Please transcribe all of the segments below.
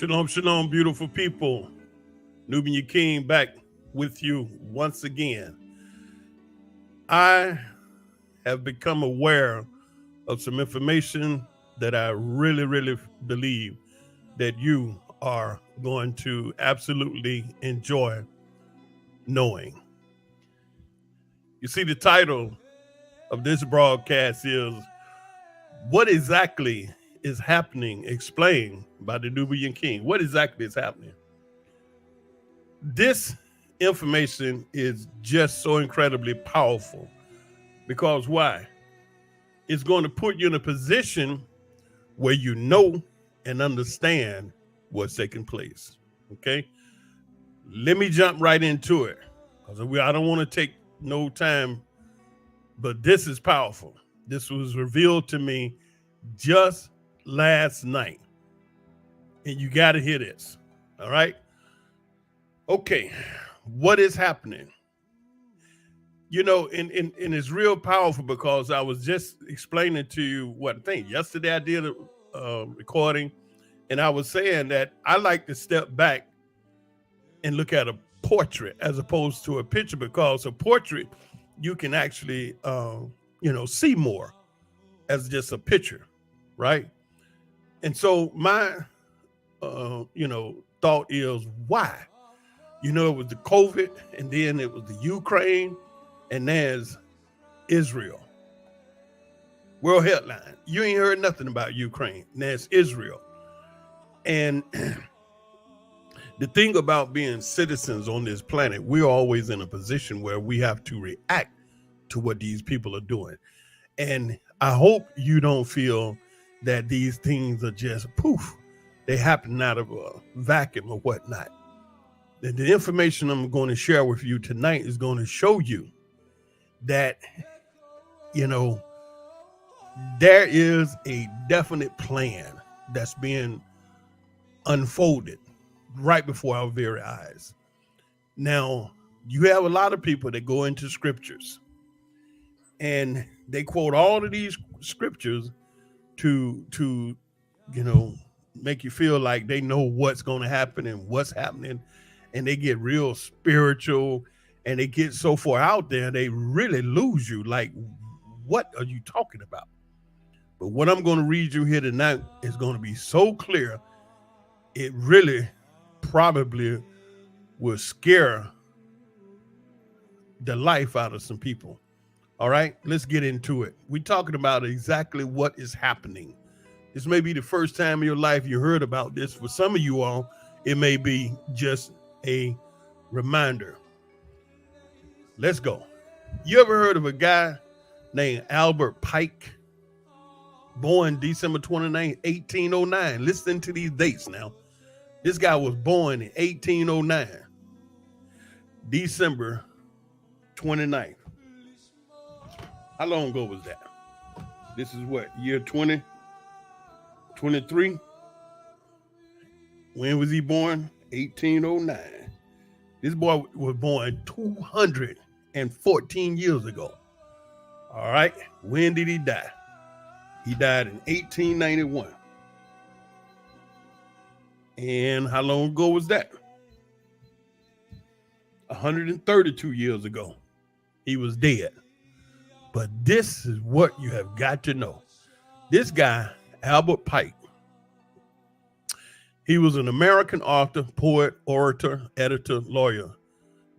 Shalom, shalom, beautiful people. Nubian King back with you once again. I have become aware of some information that I really believe that you are going to absolutely enjoy knowing. You see, the title of this broadcast is What Exactly is Happening, explained by the Nubian King. What exactly is happening? This information is just so incredibly powerful because why? It's going to put you in a position where you know and understand what's taking place. Okay? Let me jump right into it because I don't want to take no time, but this is powerful. This was revealed to me just last night, and you got to hear this. All right. Okay. What is happening? You know, and it's real powerful because I was just explaining to you what I think. Yesterday I did a recording, and I was saying that I like to step back and look at a portrait as opposed to a picture, because a portrait you can actually see more as just a picture, right? And so my thought is why? It was the COVID, and then it was the Ukraine, and there's Israel. World headline. You ain't heard nothing about Ukraine. There's Israel. And the thing about being citizens on this planet, we're always in a position where we have to react to what these people are doing. And I hope you don't feel that these things are just poof. They happen out of a vacuum or whatnot. The information I'm going to share with you tonight is going to show you that, there is a definite plan that's being unfolded right before our very eyes. Now, you have a lot of people that go into scriptures and they quote all of these scriptures to make you feel like they know what's going to happen and what's happening, and they get real spiritual and they get so far out there they really lose you. Like, what are you talking about? But what I'm going to read you here tonight is going to be so clear, it really probably will scare the life out of some people. All right, let's get into it. We're talking about exactly what is happening. This may be the first time in your life you heard about this. For some of you all, it may be just a reminder. Let's go. You ever heard of a guy named Albert Pike? Born December 29, 1809. Listen to these dates now. This guy was born in 1809, December 29th. How long ago was that? This is what, year 2023? When was he born? 1809. This boy was born 214 years ago. All right. When did he die? He died in 1891. And how long ago was that? 132 years ago. He was dead. But this is what you have got to know. This guy, Albert Pike, he was an American author, poet, orator, editor, lawyer,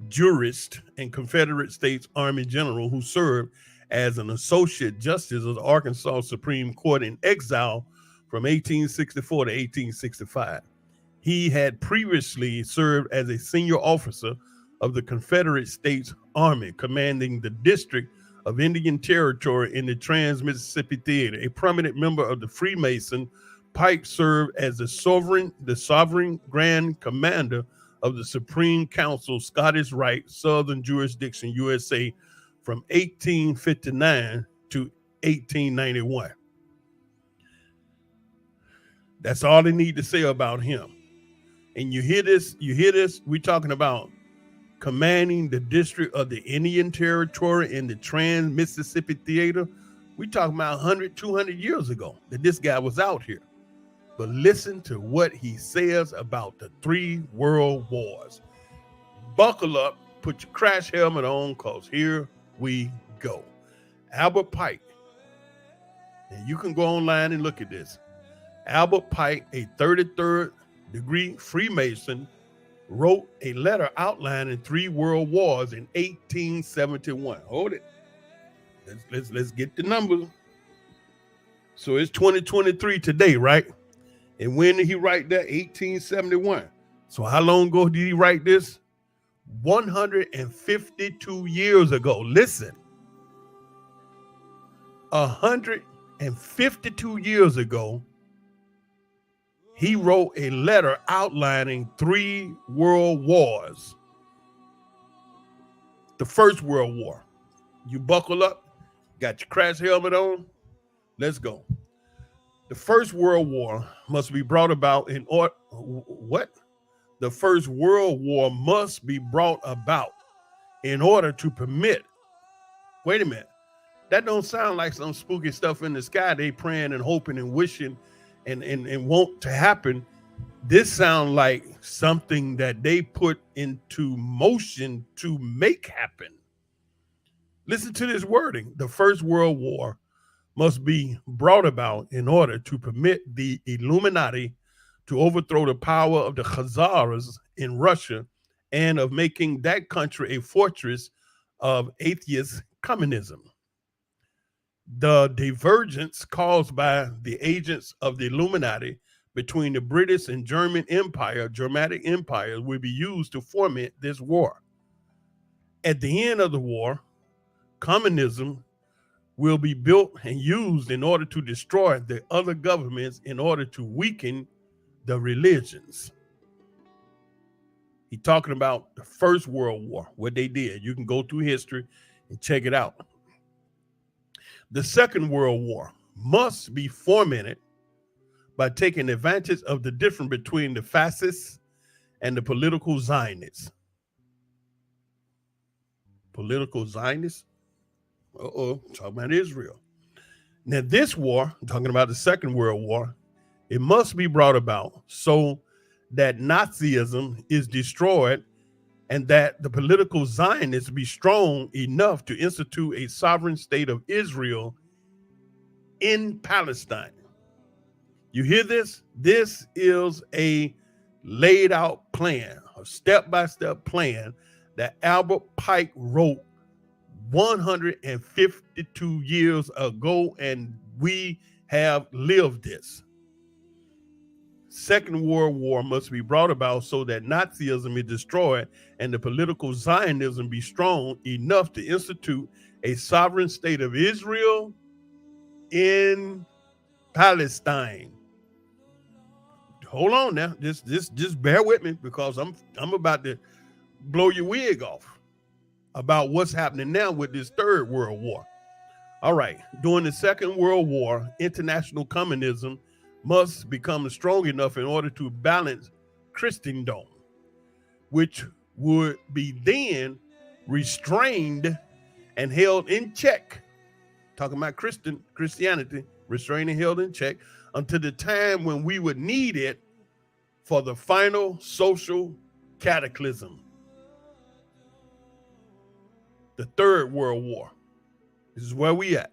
jurist, and Confederate States Army general who served as an associate justice of the Arkansas Supreme Court in exile from 1864 to 1865. He had previously served as a senior officer of the Confederate States Army, commanding the District of Indian Territory in the Trans-Mississippi Theater. A prominent member of the Freemason, Pike served as the sovereign grand commander of the Supreme Council, Scottish Rite, Southern Jurisdiction, USA, from 1859 to 1891. That's all they need to say about him. And you hear this, we're talking about commanding the District of the Indian Territory in the Trans-Mississippi Theater. We're talking about 100, 200 years ago that this guy was out here. but listen to what he says about the 3 world wars. Buckle up, put your crash helmet on, because here we go. Albert Pike, and you can go online and look at this. Albert Pike, a 33rd degree Freemason, wrote a letter outlining 3 world wars in 1871. Hold it. Let's get the numbers. So it's 2023 today, right? And when did he write that? 1871. So how long ago did he write this? 152 years ago. Listen. 152 years ago, he wrote a letter outlining 3 world wars. The First World War. You buckle up, got your crash helmet on. Let's go. The First World War must be brought about in order. What? The First World War must be brought about in order to permit. Wait a minute. That don't sound like some spooky stuff in the sky they praying and hoping and wishing and want to happen. This sounds like something that they put into motion to make happen. Listen to this wording. The First World War must be brought about in order to permit the Illuminati to overthrow the power of the Khazars in Russia and of making that country a fortress of atheist communism. The divergence caused by the agents of the Illuminati between the British and Germanic empires will be used to foment this war. At the end of the war, communism will be built and used in order to destroy the other governments in order to weaken the religions. He's talking about the First World War, what they did. You can go through history and check it out. The Second World War must be fomented by taking advantage of the difference between the fascists and the political Zionists. Political Zionists? Talking about Israel. Now, this war, I'm talking about the Second World War, it must be brought about so that Nazism is destroyed and that the political Zionists be strong enough to institute a sovereign state of Israel in Palestine. You hear this? This is a laid out plan, a step-by-step plan that Albert Pike wrote 152 years ago, and we have lived this. Second World War must be brought about so that Nazism is destroyed and the political Zionism be strong enough to institute a sovereign state of Israel in Palestine. Hold on now, just bear with me, because I'm about to blow your wig off about what's happening now with this Third World War. All right, during the Second World War, international communism must become strong enough in order to balance Christendom, which would be then restrained and held in check. Talking about Christianity, restrained and held in check until the time when we would need it for the final social cataclysm. The Third World War. This is where we at.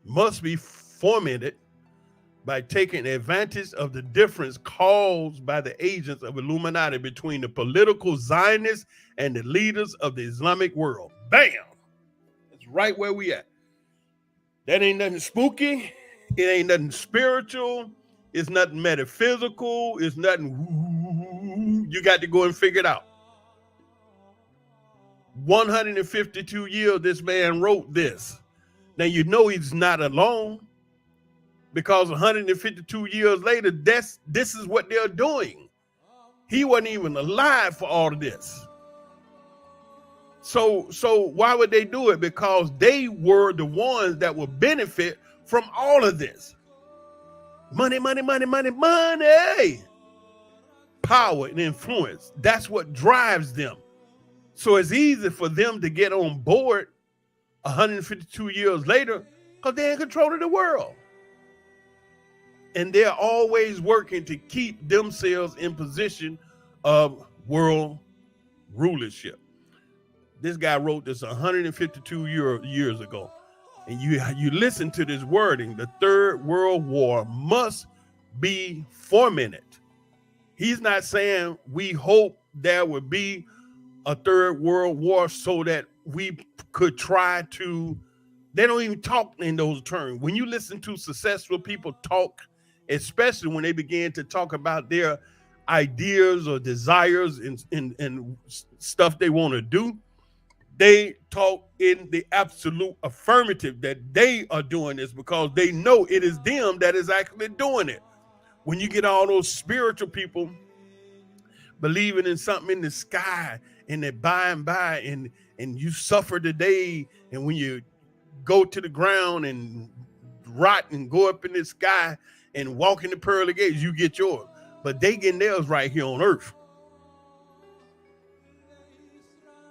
Must be fomented by taking advantage of the difference caused by the agents of Illuminati between the political Zionists and the leaders of the Islamic world. Bam! That's right where we at. That ain't nothing spooky. It ain't nothing spiritual. It's nothing metaphysical. It's nothing. You got to go and figure it out. 152 years this man wrote this. Now you know he's not alone, because 152 years later, this is what they're doing. He wasn't even alive for all of this. So why would they do it? Because they were the ones that would benefit from all of this. Money, money, money, money, money. Power and influence. That's what drives them. So it's easy for them to get on board 152 years later because they're in control of the world. And they're always working to keep themselves in position of world rulership. This guy wrote this 152 years ago. And you listen to this wording, the Third World War must be fomented. He's not saying we hope there would be a Third World War so that we could try to, they don't even talk in those terms. When you listen to successful people talk, especially when they begin to talk about their ideas or desires and stuff they want to do, they talk in the absolute affirmative that they are doing this because they know it is them that is actually doing it. When you get all those spiritual people believing in something in the sky and that by and by and you suffer today, and when you go to the ground and rot and go up in the sky and walk in the pearly gates, you get yours. But they getting theirs right here on earth.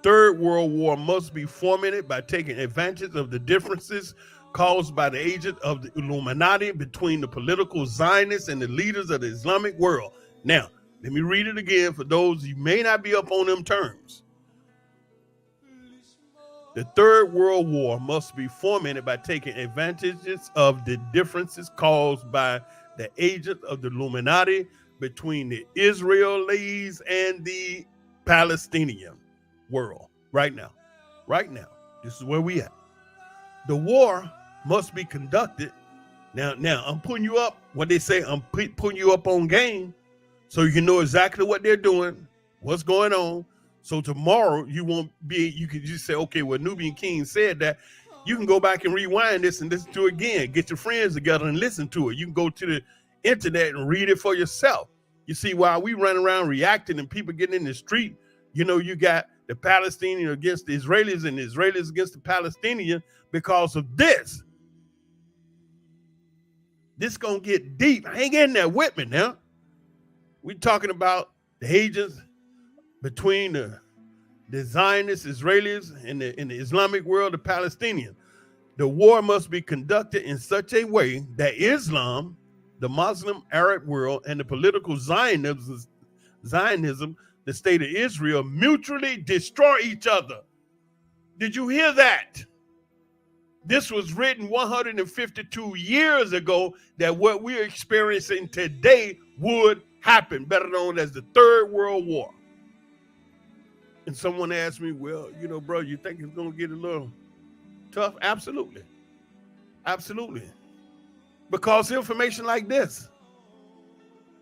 Third World War must be fomented by taking advantage of the differences caused by the agent of the Illuminati between the political Zionists and the leaders of the Islamic world. Now, let me read it again for those who may not be up on them terms. The Third World War must be fomented by taking advantages of the differences caused by the agent of the Illuminati between the Israelis and the Palestinian world. Right now, this is where we at. The war must be conducted. Now I'm putting you up, what they say, I'm putting you up on game so you can know exactly what they're doing, what's going on. So tomorrow you can just say, okay, well, Nubian King said that. You can go back and rewind this and listen to it again. Get your friends together and listen to it. You can go to the internet and read it for yourself. You see, while we run around reacting and people getting in the street, you got the Palestinians against the Israelis and the Israelis against the Palestinians because of this. This gonna get deep. Hang in there with me now. We're talking about the agents between the Zionist Israelis and the Islamic world, the Palestinians. The war must be conducted in such a way that Islam, the Muslim Arab world, and the political Zionism, the state of Israel, mutually destroy each other. Did you hear that? This was written 152 years ago, that what we're experiencing today would happen, better known as the Third World War. And someone asked me, well, bro, you think it's going to get a little tough? Absolutely. Absolutely. Because information like this,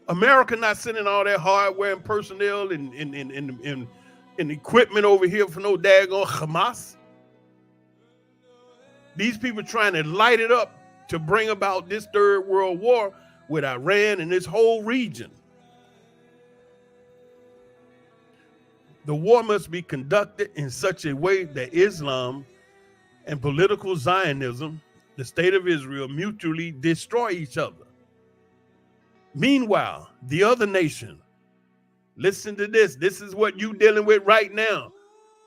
America not sending all that hardware and personnel and equipment over here for no daggone Hamas. These people trying to light it up to bring about this Third World War with Iran and this whole region. The war must be conducted in such a way that Islam and political Zionism, the state of Israel, mutually destroy each other. Meanwhile, the other nation, listen to this. This is what you're dealing with right now.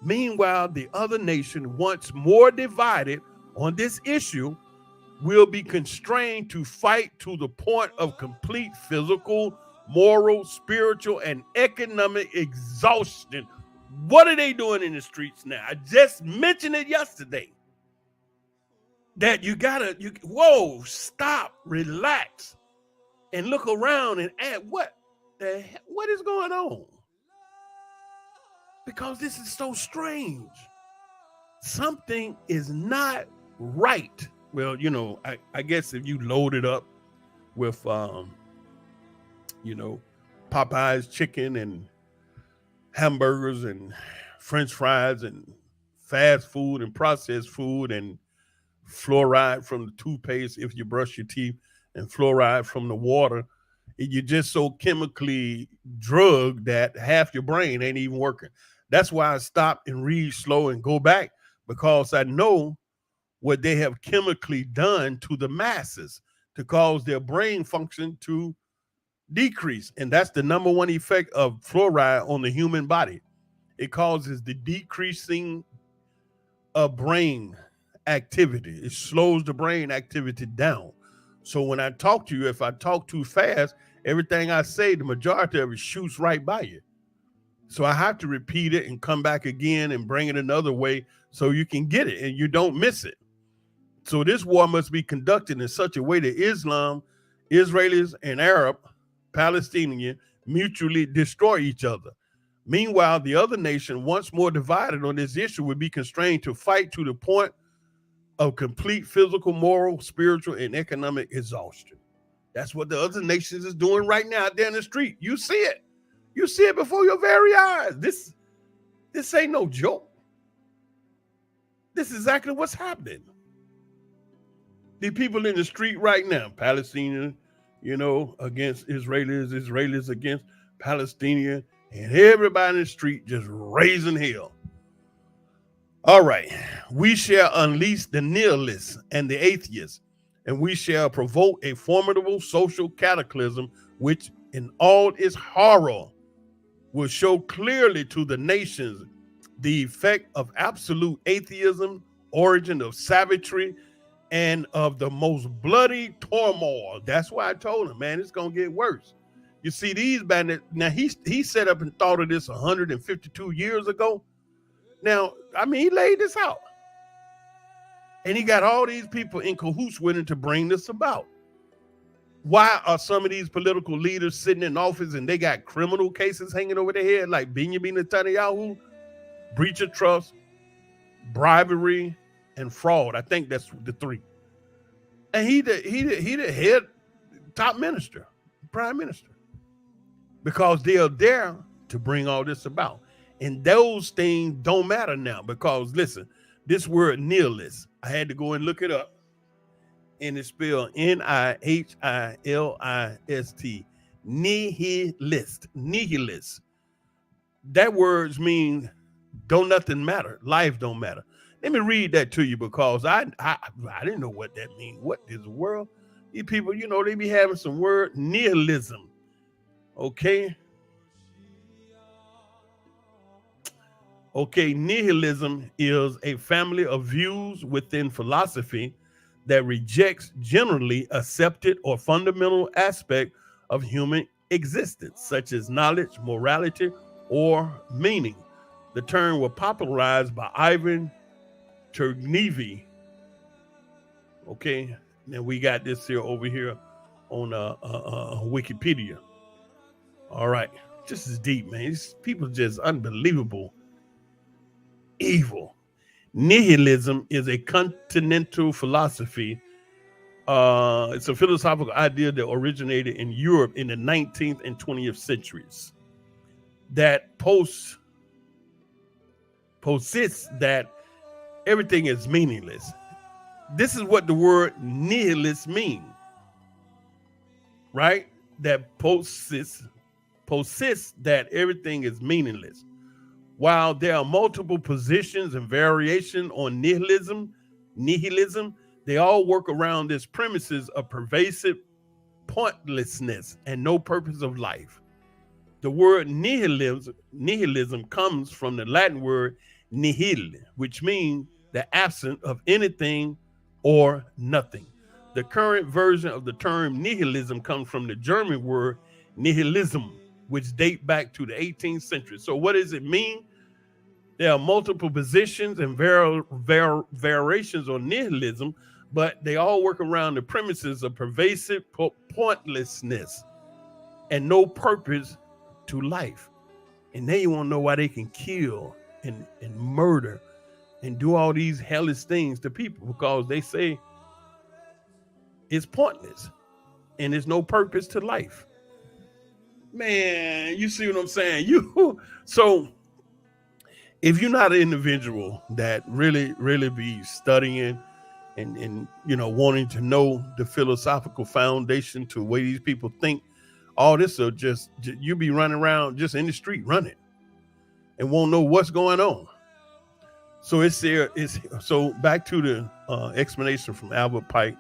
Meanwhile, the other nation, once more divided on this issue, will be constrained to fight to the point of complete physical, moral, spiritual, and economic exhaustion. What are they doing in the streets now? I just mentioned it yesterday. That whoa, stop, relax, and look around and ask what is going on? Because this is so strange. Something is not right. Well, I guess if you load it up with, Popeye's chicken and hamburgers and French fries and fast food and processed food and fluoride from the toothpaste if you brush your teeth and fluoride from the water, you're just so chemically drugged that half your brain ain't even working. That's why I stop and read slow and go back, because I know what they have chemically done to the masses to cause their brain function to decrease. And that's the number one effect of fluoride on the human body. It causes the decreasing of brain activity. It slows the brain activity down. So when I talk to you, if I talk too fast, everything I say, the majority of it shoots right by you. So I have to repeat it and come back again and bring it another way so you can get it and you don't miss it. So this war must be conducted in such a way that Islam, Israelis, and Arab, Palestinian mutually destroy each other. Meanwhile, the other nation, once more divided on this issue, would be constrained to fight to the point of complete physical, moral, spiritual, and economic exhaustion. That's what the other nations is doing right now out there in the street. You see it. You see it before your very eyes. This ain't no joke. This is exactly what's happening. The people in the street right now, Palestinians, against Israelis, Israelis against Palestinians, and everybody in the street just raising hell. All right, we shall unleash the nihilists and the atheists, and we shall provoke a formidable social cataclysm, which in all its horror will show clearly to the nations the effect of absolute atheism, origin of savagery, and of the most bloody turmoil. That's why I told him, man, it's gonna get worse. You see, these bandits, now he set up and thought of this 152 years ago. Now, I mean, he laid this out. And he got all these people in cahoots with him to bring this about. Why are some of these political leaders sitting in office and they got criminal cases hanging over their head, like Benjamin Netanyahu? Breach of trust, bribery, and fraud. I think that's the three. And he the head top minister, prime minister, because they are there to bring all this about. And those things don't matter now because, listen, this word nihilist, I had to go and look it up. And it's spelled Nihilist, nihilist, nihilist. That word means don't nothing matter. Life don't matter. Let me read that to you because I didn't know what that means. What is the world? These people, they be having some word nihilism. Okay. Okay, nihilism is a family of views within philosophy that rejects generally accepted or fundamental aspect of human existence, such as knowledge, morality, or meaning. The term was popularized by Ivan Turgenev. Okay, and we got this here over here on Wikipedia. All right, this is deep, man. These people just unbelievable evil. Nihilism is a continental philosophy. It's a philosophical idea that originated in Europe in the 19th and 20th centuries that persists that everything is meaningless. This is what the word nihilist means, right? That persists that everything is meaningless. While there are multiple positions and variations on nihilism, they all work around this premises of pervasive pointlessness and no purpose of life. The word nihilism comes from the Latin word nihil, which means the absence of anything or nothing. The current version of the term nihilism comes from the German word nihilism, which date back to the 18th century. So what does it mean? There are multiple positions and variations on nihilism, but they all work around the premises of pervasive pointlessness and no purpose to life. And then you want to know why they can kill and murder and do all these hellish things to people, because they say it's pointless and there's no purpose to life. Man, you see what I'm saying? So if you're not an individual that really be studying and wanting to know the philosophical foundation to the way these people think, all this will just you be running around just in the street running and won't know what's going on. So so back to the explanation from Albert Pike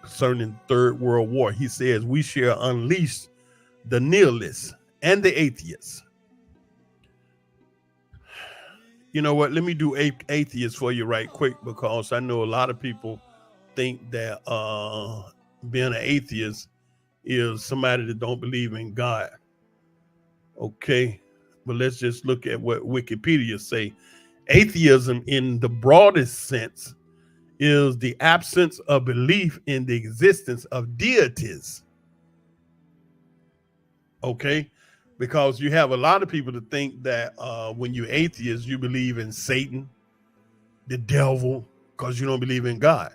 concerning the Third World War. He says we shall unleash the nihilists and the atheists. You know what? Let me do atheists for you right quick, because I know a lot of people think that being an atheist is somebody that don't believe in God. Okay, but let's just look at what Wikipedia say. Atheism in the broadest sense is the absence of belief in the existence of deities. Okay, because you have a lot of people that think that when you're atheist, you believe in Satan, the devil, because you don't believe in God.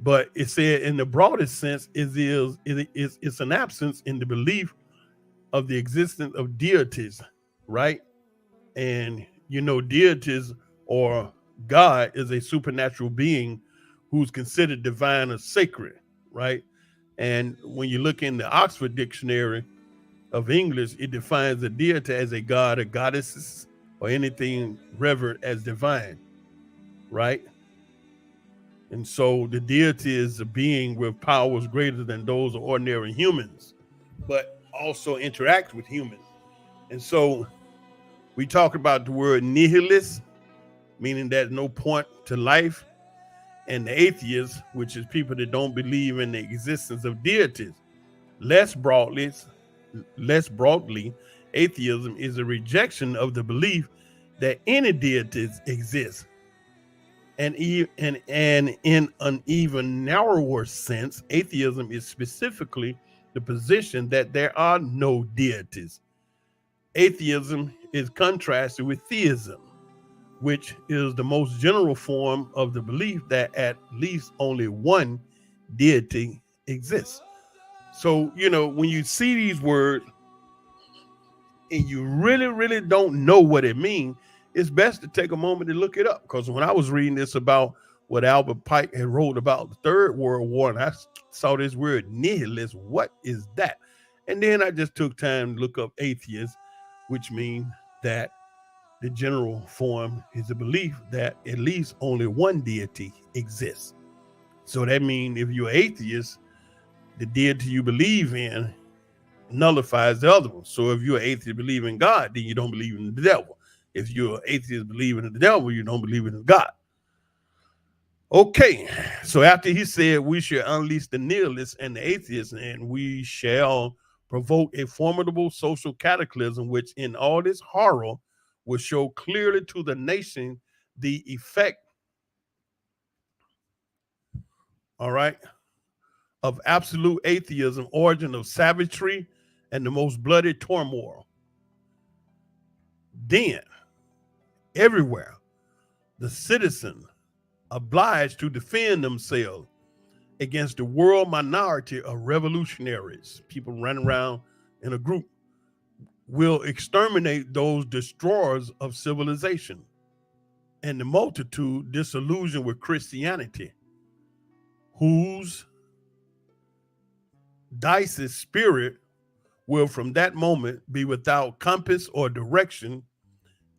But it said in the broadest sense, it's an absence in the belief of the existence of deities, right? And deities or God is a supernatural being who's considered divine or sacred, right? And when you look in the Oxford Dictionary of English, it defines a deity as a god or goddesses or anything revered as divine, right? And so the deity is a being with powers greater than those of ordinary humans, but also interact with humans. And so we talk about the word nihilist, meaning there's no point to life, and the atheist, which is people that don't believe in the existence of deities. Less broadly, atheism is a rejection of the belief that any deities exist. And in an even narrower sense, atheism is specifically the position that there are no deities. Atheism is contrasted with theism, which is the most general form of the belief that at least only one deity exists. So, when you see these words and you really, really don't know what it means, it's best to take a moment to look it up. Because when I was reading this about what Albert Pike had wrote about the Third World War, and I saw this word nihilist, what is that? And then I just took time to look up atheist, which means that the general form is a belief that at least only one deity exists. So that means if you're atheist, the deity you believe in nullifies the other one. So if you're an atheist believe in God, then you don't believe in the devil. If you're an atheist believing in the devil, you don't believe in God. Okay, so after he said we should unleash the nihilists and the atheists, and we shall provoke a formidable social cataclysm, which in all this horror will show clearly to the nation the effect, all right, of absolute atheism, origin of savagery, and the most bloody turmoil. Then, everywhere, the citizen obliged to defend themselves against the world minority of revolutionaries, people running around in a group, will exterminate those destroyers of civilization, and the multitude disillusioned with Christianity, whose dicey spirit will from that moment be without compass or direction,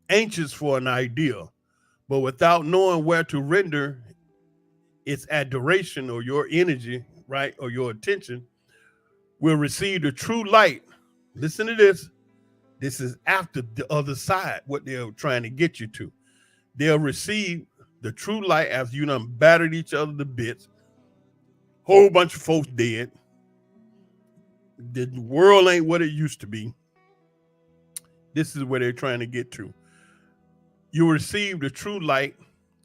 anxious for an idea, but without knowing where to render its adoration or your energy, right, or your attention, will receive the true light. Listen to this. This is after the other side, what they're trying to get you to. They'll receive the true light after you done battered each other to bits. Whole bunch of folks dead. The world ain't what it used to be. This is where they're trying to get to. You receive the true light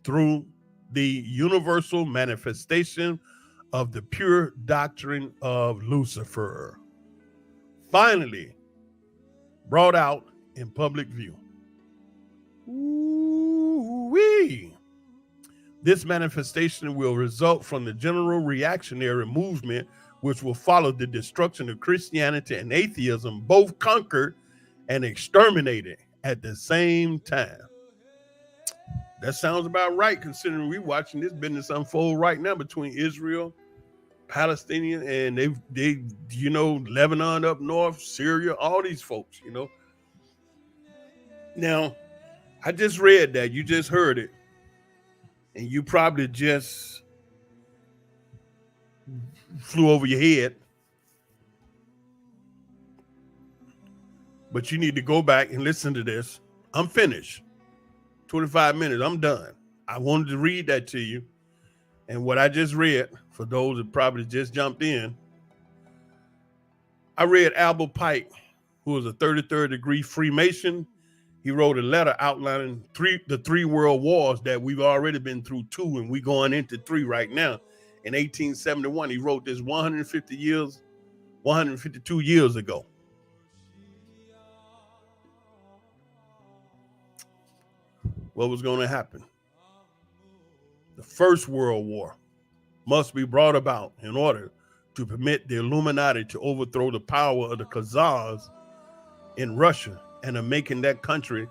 through the universal manifestation of the pure doctrine of Lucifer, finally brought out in public view. Ooh-wee. This manifestation will result from the general reactionary movement, which will follow the destruction of Christianity and atheism, both conquered and exterminated at the same time. That sounds about right, considering we're watching this business unfold right now between Israel, Palestinian, and they Lebanon up north, Syria, all these folks, Now, I just read that. You just heard it. And you probably just flew over your head. But you need to go back and listen to this. I'm finished. 25 minutes. I'm done. I wanted to read that to you And what I just read, for those that probably just jumped in, I read Albert Pike, who was a 33rd degree Freemason. He wrote a letter outlining the three world wars that we've already been through two, and we're going into three right now. In 1871, he wrote this 152 years ago. What was going to happen? The First World War must be brought about in order to permit the Illuminati to overthrow the power of the Khazars in Russia and of making that country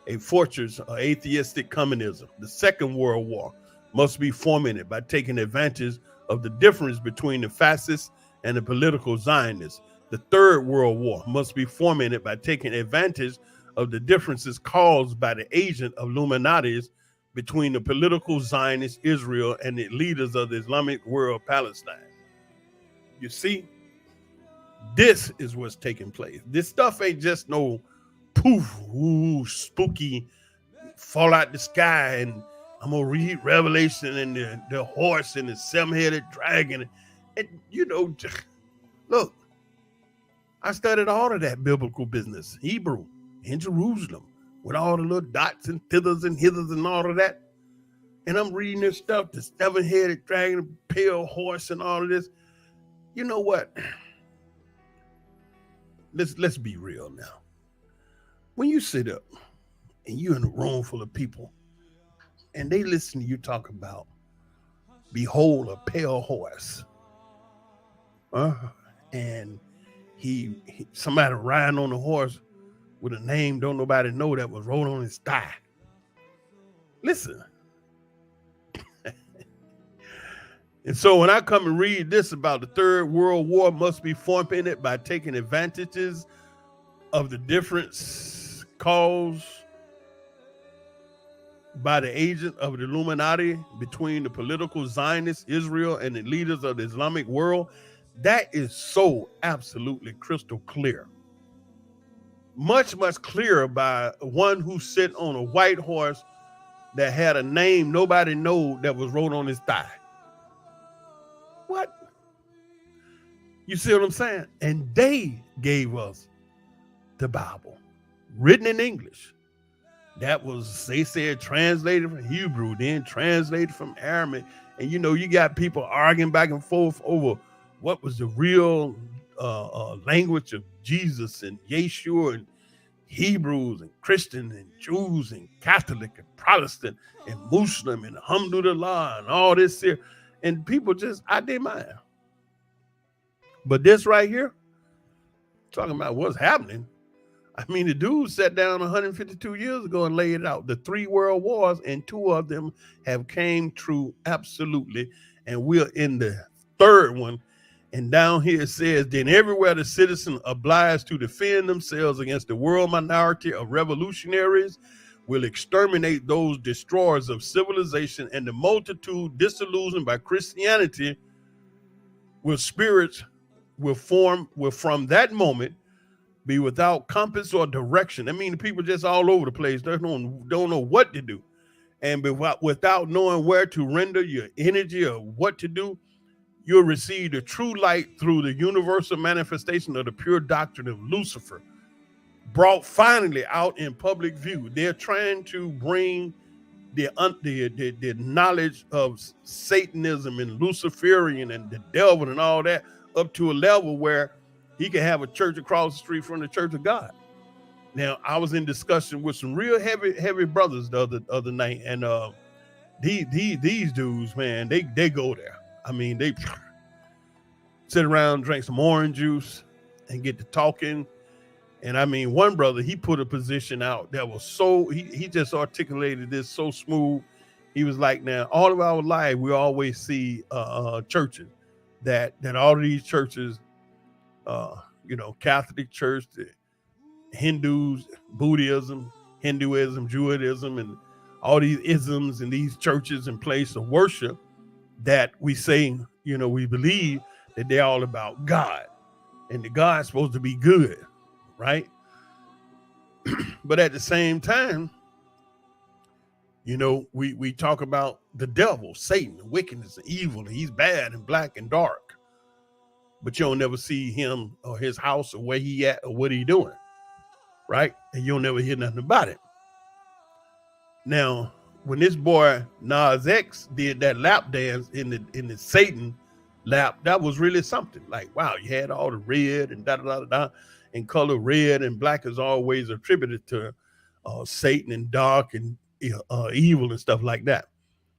a fortress of atheistic communism. The Second World War must be fomented by taking advantage of the difference between the fascists and the political Zionists. The Third World War must be fomented by taking advantage of the differences caused by the agent of Illuminatis between the political Zionist Israel and the leaders of the Islamic World Palestine. You see, this is what's taking place. This stuff ain't just no poof, ooh, spooky, fall out the sky, and I'm gonna read Revelation and the horse and the seven-headed dragon. And you know, look, I studied all of that biblical business, Hebrew in Jerusalem, with all the little dots and thithers and hithers and all of that. And I'm reading this stuff, the seven-headed dragon, pale horse, and all of this. You know what? Let's be real now. When you sit up and you're in a room full of people and they listen to you talk about, behold, a pale horse, and somebody riding on a horse with a name don't nobody know that was wrote on his thigh. Listen. And so when I come and read this about the Third World War must be fomented by taking advantages of the difference caused by the agent of the Illuminati between the political Zionist Israel and the leaders of the Islamic world, that is so absolutely crystal clear. Much, much clearer by one who sit on a white horse that had a name nobody know that was wrote on his thigh. What? You see what I'm saying? And they gave us the Bible, written in English. That was, they said, translated from Hebrew, then translated from Aramaic. And you know, you got people arguing back and forth over what was the real language of Jesus and Yeshua, and Hebrews and Christian and Jews and Catholic and Protestant and Muslim and Alhamdulillah and all this here. And people just out their mind. But this right here, talking about what's happening. I mean, the dude sat down 152 years ago and laid it out. The three world wars, and two of them have came true absolutely. And we're in the third one. And down here it says, then everywhere the citizen obliged to defend themselves against the world minority of revolutionaries will exterminate those destroyers of civilization, and the multitude disillusioned by Christianity will from that moment be without compass or direction. I mean, the people just all over the place. They don't know what to do. And without knowing where to render your energy or what to do, you'll receive the true light through the universal manifestation of the pure doctrine of Lucifer, brought finally out in public view. They're trying to bring the knowledge of Satanism and Luciferian and the devil and all that up to a level where he can have a church across the street from the Church of God. Now, I was in discussion with some real heavy brothers the other night, and these dudes, man, they go there. I mean, they sit around, drink some orange juice, and get to talking. And I mean, one brother, he put a position out that was so, he just articulated this so smooth. He was like, now, all of our life, we always see churches that all of these churches, Catholic Church, the Hindus, Buddhism, Hinduism, Judaism, and all these isms and these churches and places of worship that we say, we believe that they're all about God, and the God's supposed to be good. Right. But at the same time, We talk about the devil, Satan, wickedness, and evil, and he's bad and black and dark. But you don't never see him or his house or where he at or what he doing, right? And you'll never hear nothing about it. Now, when this boy Nas X did that lap dance in the Satan lap, that was really something. Like, wow, you had all the red and da da da da, and color red and black is always attributed to Satan and dark and evil and stuff like that.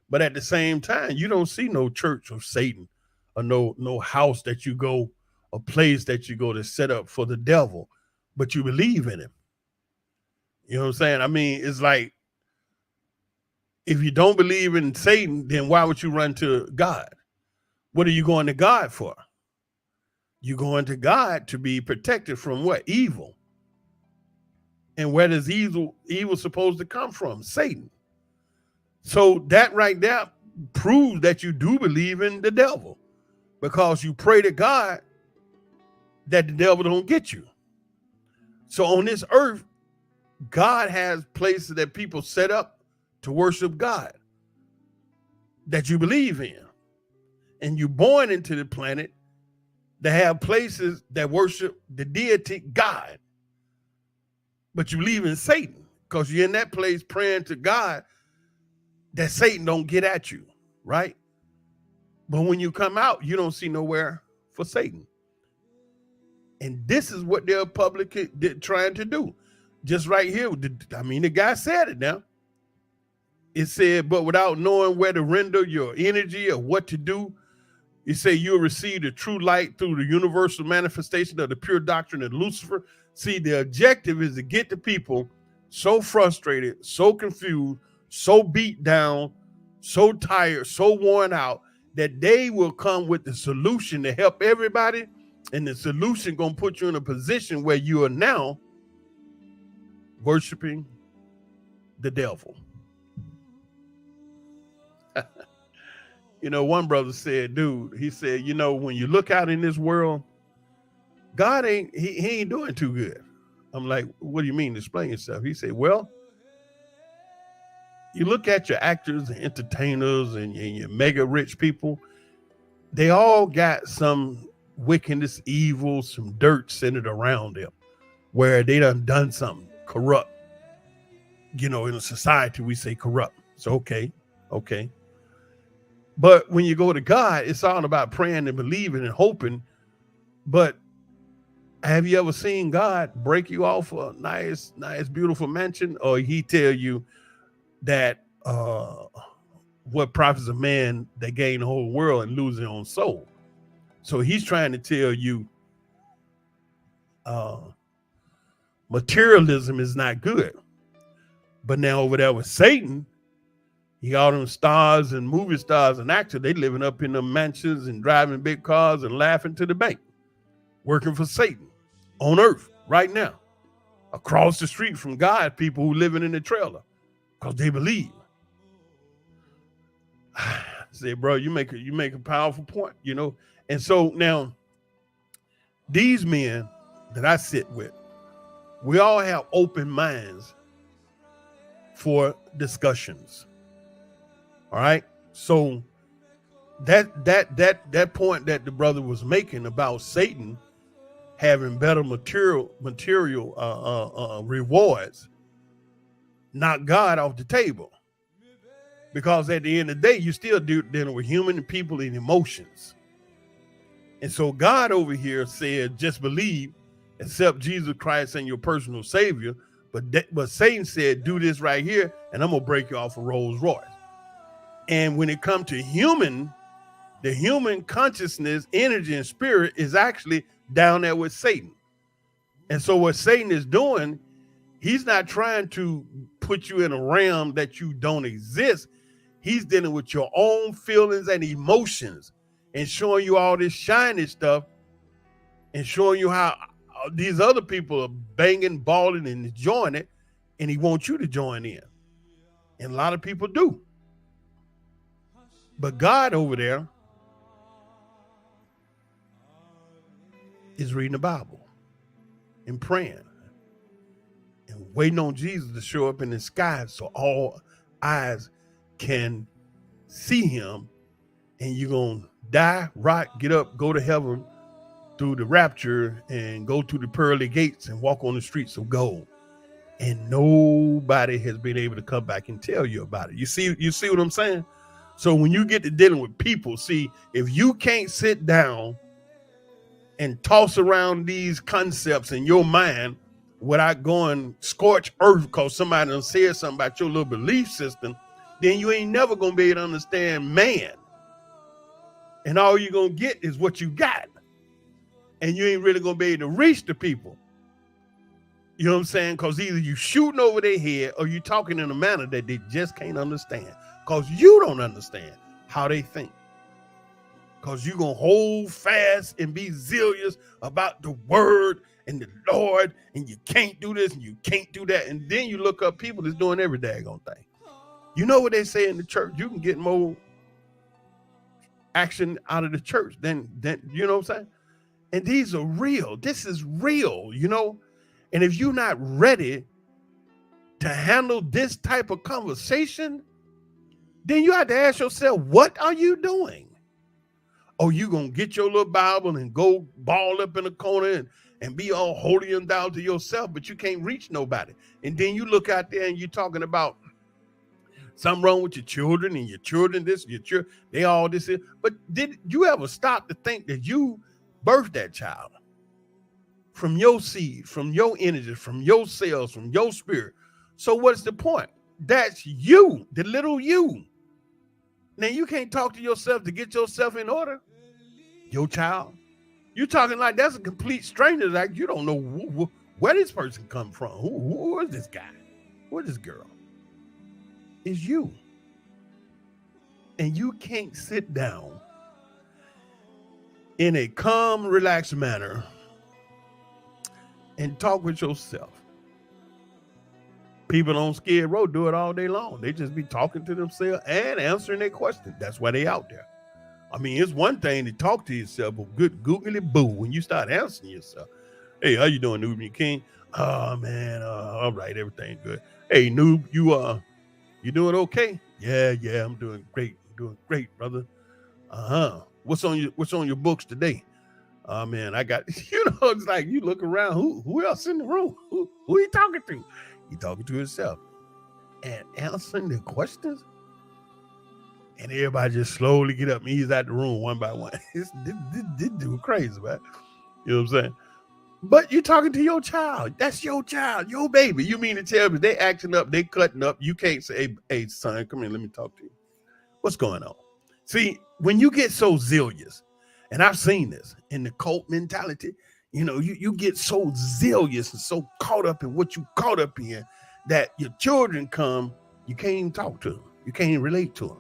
But at the same time, you don't see no church of Satan or no house that you go, a place that you go to set up for the devil, but you believe in him. You know what I'm saying? I mean, it's like, if you don't believe in Satan, then why would you run to God? What are you going to God for? You're going to God to be protected from what? Evil. And where does evil supposed to come from? Satan. So that right there proves that you do believe in the devil, because you pray to God that the devil don't get you. So on this earth, God has places that people set up to worship God that you believe in. And you're born into the planet that have places that worship the deity God. But you believe in Satan because you're in that place praying to God that Satan don't get at you, right? But when you come out, you don't see nowhere for Satan. And this is what they're publicly trying to do. Just right here, the guy said it now. It said, but without knowing where to render your energy or what to do, it said you'll receive the true light through the universal manifestation of the pure doctrine of Lucifer. See, the objective is to get the people so frustrated, so confused, so beat down, so tired, so worn out, that they will come with the solution to help everybody. And the solution going to put you in a position where you are now worshiping the devil. One brother said, he said, when you look out in this world, God he ain't doing too good. I'm like, what do you mean? Explain yourself. He said, well, you look at your actors and entertainers and your mega rich people, they all got some wickedness, evil, some dirt centered around them where they done something corrupt. In a society, we say corrupt. So, okay. But when you go to God, it's all about praying and believing and hoping. But have you ever seen God break you off a nice, beautiful mansion? Or he tell you that what profits a man that gain the whole world and lose their own soul? So he's trying to tell you materialism is not good. But now over there with Satan, he got all them stars and movie stars and actors, they living up in them mansions and driving big cars and laughing to the bank, working for Satan on earth right now, across the street from God, people who living in the trailer because they believe. I say, bro, you make a powerful point, And so now these men that I sit with, we all have open minds for discussions. All right. So that point that the brother was making about Satan having better material rewards knocked God off the table, because at the end of the day, you still dealing with human people and emotions. And so God over here said, just believe, accept Jesus Christ and your personal savior. But Satan said, do this right here, and I'm gonna break you off a Rolls Royce. And when it comes to the human consciousness, energy, and spirit is actually down there with Satan. And so what Satan is doing, he's not trying to put you in a realm that you don't exist. He's dealing with your own feelings and emotions and showing you all this shiny stuff and showing you how these other people are banging, balling, and enjoying it. And he wants you to join in. And a lot of people do. But God over there is reading the Bible and praying and waiting on Jesus to show up in the sky so all eyes can see him, and you're going to die, rot, get up, go to heaven through the rapture, and go to the pearly gates and walk on the streets of gold. And nobody has been able to come back and tell you about it. You see what I'm saying? So when you get to dealing with people, see, if you can't sit down and toss around these concepts in your mind without going scorch earth because somebody done said something about your little belief system, then you ain't never going to be able to understand man. And all you're going to get is what you got. And you ain't really going to be able to reach the people. You know what I'm saying? Because either you shooting over their head or you talking in a manner that they just can't understand. Because you don't understand how they think. Because you're going to hold fast and be zealous about the word and the Lord, and you can't do this and you can't do that. And then you look up people that's doing every daggone thing. You know what they say in the church? You can get more action out of the church than you know what I'm saying? And these are real. This is real, you know? And if you're not ready to handle this type of conversation, then you have to ask yourself, what are you doing? Oh, you going to get your little Bible and go ball up in a corner and be all holy and thou to yourself, but you can't reach nobody. And then you look out there and you're talking about something wrong with your children and your children this, your children, they all this. But did you ever stop to think that you birthed that child? From your seed, from your energy, from your cells, from your spirit. So what's the point? That's you, the little you. Now you can't talk to yourself to get yourself in order. Your child. You're talking like that's a complete stranger. Like you don't know where this person come from. Who is this guy? Who is this girl? It's you. And you can't sit down in a calm, relaxed manner and talk with yourself. People on Skid Row do it all day long. They just be talking to themselves and answering their questions. That's why they out there. I mean, it's one thing to talk to yourself, but good googly boo when you start answering yourself. Hey, how you doing, Nubian King? Oh man, all right, everything good. Hey, Noob, you doing okay? Yeah, I'm doing great. I'm doing great, brother. What's on your books today? Oh man, I got, it's like you look around, who else in the room? Who are you talking to? He talking to himself and answering the questions. And everybody just slowly get up and ease out the room one by one. This dude crazy, man. You know what I'm saying? But you're talking to your child. That's your child, your baby. You mean to tell me they acting up, they cutting up. You can't say, hey, son, come here, let me talk to you. What's going on? See, when you get so zealous, and I've seen this in the cult mentality, you get so zealous and so caught up in what you caught up in that your children come, you can't even talk to them. You can't even relate to them.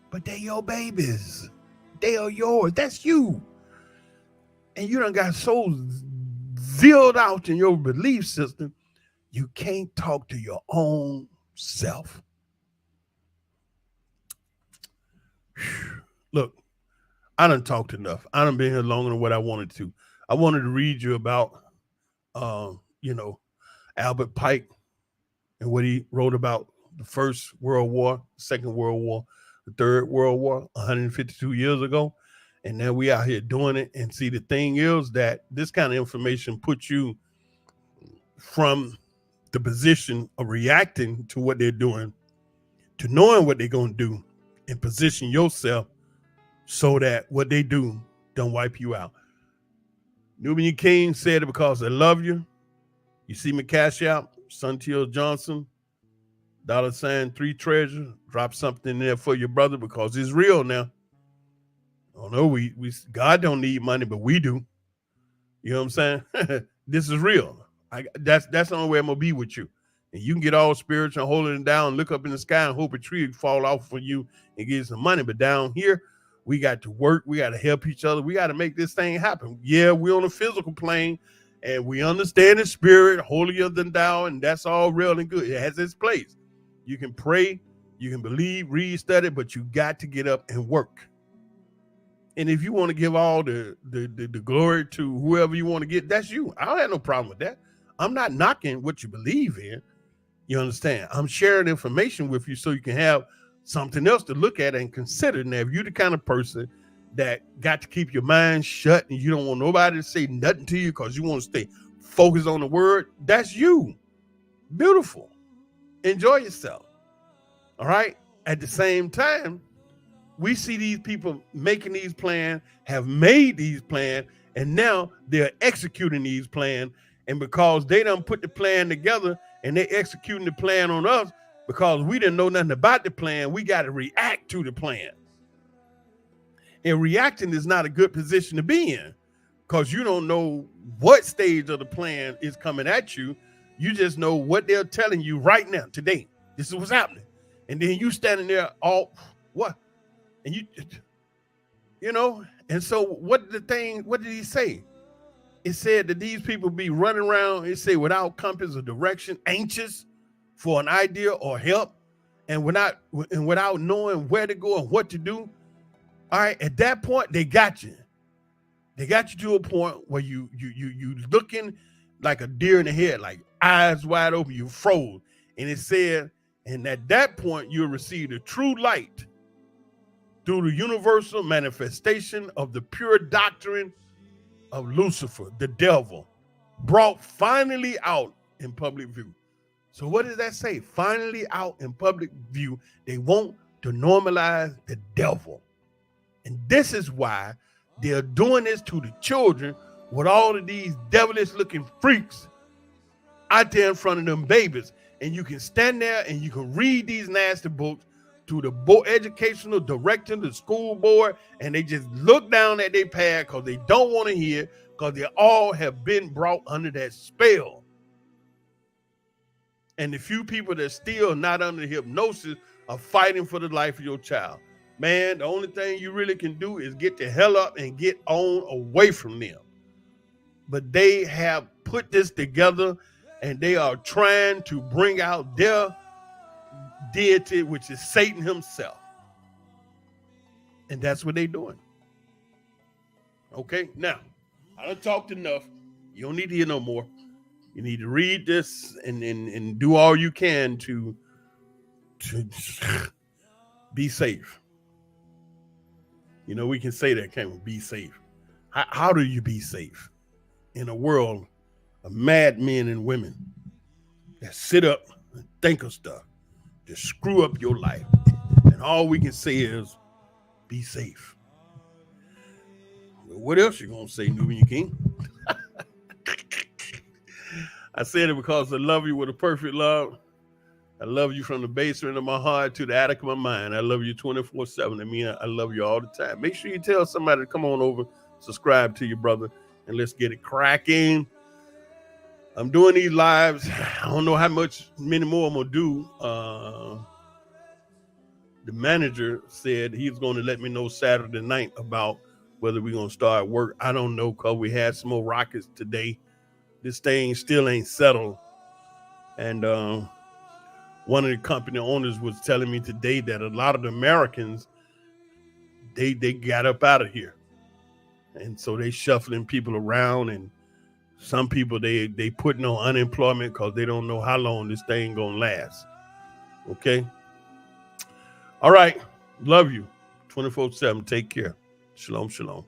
But they your babies. They are yours. That's you. And you done got so zealed out in your belief system, you can't talk to your own self. Look, I done talked enough. I done been here longer than what I wanted to. I wanted to read you about, Albert Pike and what he wrote about the First World War, Second World War, the Third World War, 152 years ago. And now we out here doing it. And see, the thing is that this kind of information puts you from the position of reacting to what they're doing to knowing what they're going to do and position yourself so that what they do don't wipe you out. Nubian King said it because I love you. You see me cash out, Suntil Johnson, $3 treasure. Drop something in there for your brother because it's real now. Oh no, we God don't need money, but we do. You know what I'm saying? This is real. That's the only way I'm gonna be with you. And you can get all spiritual and holding it down, look up in the sky and hope a tree fall off for you and get some money. But down here, we got to work. We got to help each other. We got to make this thing happen. Yeah, we're on a physical plane and we understand the spirit, holier than thou, and that's all real and good. It has its place. You can pray, you can believe, read, study, but you got to get up and work. And if you want to give all the glory to whoever you want to get, that's you. I don't have no problem with that. I'm not knocking what you believe in. You understand? I'm sharing information with you so you can have something else to look at and consider. Now, if you're the kind of person that got to keep your mind shut and you don't want nobody to say nothing to you because you want to stay focused on the word, that's you. Beautiful. Enjoy yourself. All right. At the same time, we see these people making these plans, have made these plans, and now they're executing these plans. And because they done put the plan together and they're executing the plan on us, because we didn't know nothing about the plan, we got to react to the plan. And reacting is not a good position to be in, because you don't know what stage of the plan is coming at you. You just know what they're telling you right now, today. This is what's happening. And then you standing there all, what? And you know, and so what did he say? It said that these people be running around, it said, without compass or direction, anxious for an idea or help, and without knowing where to go and what to do. All right, at that point, they got you. They got you to a point where you looking like a deer in the head, like eyes wide open, you froze. And it said, and at that point, you'll receive the true light through the universal manifestation of the pure doctrine of Lucifer, the devil, brought finally out in public view. So what does that say? Finally out in public view. They want to normalize the devil. And this is why they're doing this to the children with all of these devilish looking freaks out there in front of them babies. And you can stand there and you can read these nasty books to the educational director, the school board, and they just look down at their pad because they don't want to hear, because they all have been brought under that spell. And the few people that still not under hypnosis are fighting for the life of your child. Man, the only thing you really can do is get the hell up and get on away from them. But they have put this together and they are trying to bring out their deity, which is Satan himself. And that's what they're doing. Okay, now, I done talked enough. You don't need to hear no more. You need to read this and do all you can to be safe. You know, we can say that, can't we? Be safe. How do you be safe in a world of mad men and women that sit up and think of stuff to screw up your life? And all we can say is be safe. Well, what else you gonna say, Nubian King? I said it because I love you with a perfect love. I love you from the basement of my heart to the attic of my mind. I love you 24/7. I mean, I love you all the time. Make sure you tell somebody to come on over, subscribe to your brother, and let's get it cracking. I'm doing these lives. I don't know how many more I'm going to do. The manager said he was going to let me know Saturday night about whether we're going to start work. I don't know, because we had some more rockets today. This thing still ain't settled. And one of the company owners was telling me today that a lot of the Americans, they got up out of here. And so they shuffling people around, and some people they putting on unemployment because they don't know how long this thing gonna last. Okay. All right. Love you. 24/7. Take care. Shalom, shalom.